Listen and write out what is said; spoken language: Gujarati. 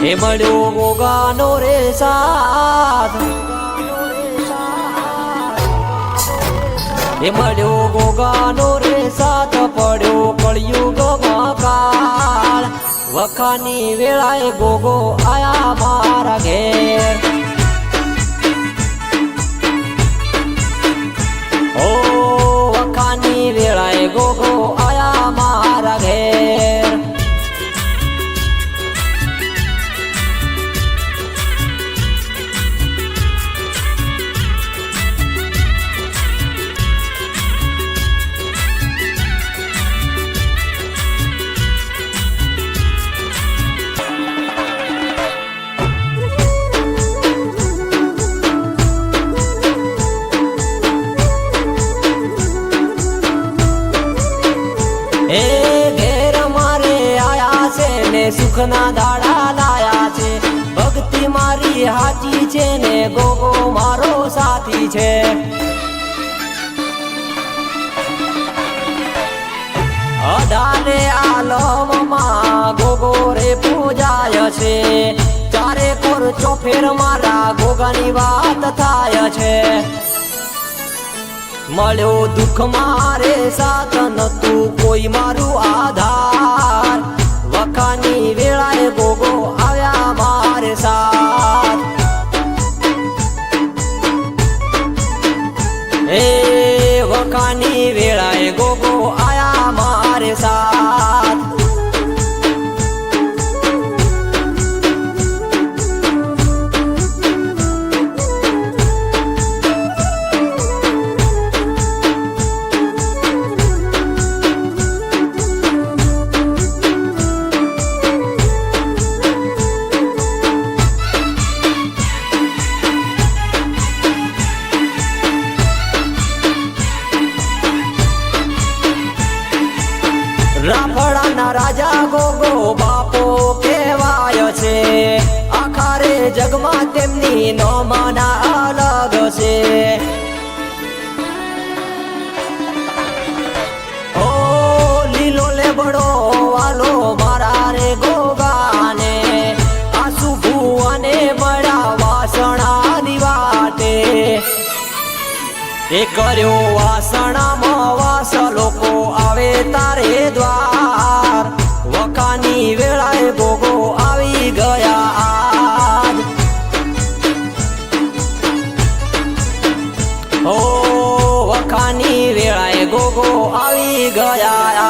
એ મળ્યો ગોગાનો રે સાથ, એ મળ્યો ગોગાનો રે સાથ, પડ્યો કળિયુગમાં કાળ, વખાની વેળાએ ગોગો આયા મારા ઘેર. ઓ વખાની વેળાએ ગોગો આયા મારા ઘેર. એ ઘેર મારે આયા છે ને સુખના દાડા લાયા છે, ભક્તિ મારી હાચી છે ને ગોગો મારો સાથી છે. અઢારે આલમમાં ગોગો રે પૂજાય છે, ચારે કોર ચોફેર મારા ગોગાની વાત થાય છે. મળ્યો દુઃખ મારે સાથ, નતું કોઈ મારું આધાર, વખાની વેળાએ ગોગો આવ્યા મારે સાથ. એ વખાની વેળાએ ગોગો આયા મારે સાથ. રાફડાના રાજા ગોગો બાપો કહેવાય છે, આખારે જગમાં તેમની નોમાના અલગ છે. ઓ લીલો લેબડો વાલો મારા રે ગોગાને, આસુ ભુવાને મળ્યા વાસણાની વાટે. એ કર્યો વાસણામાં વાસ, લોકો આવે તારે દ્વાર, વખાની વેળાએ ગોગો આવી ગયા આજ. ઓ વખાની વેળાએ ગોગો આવી ગયા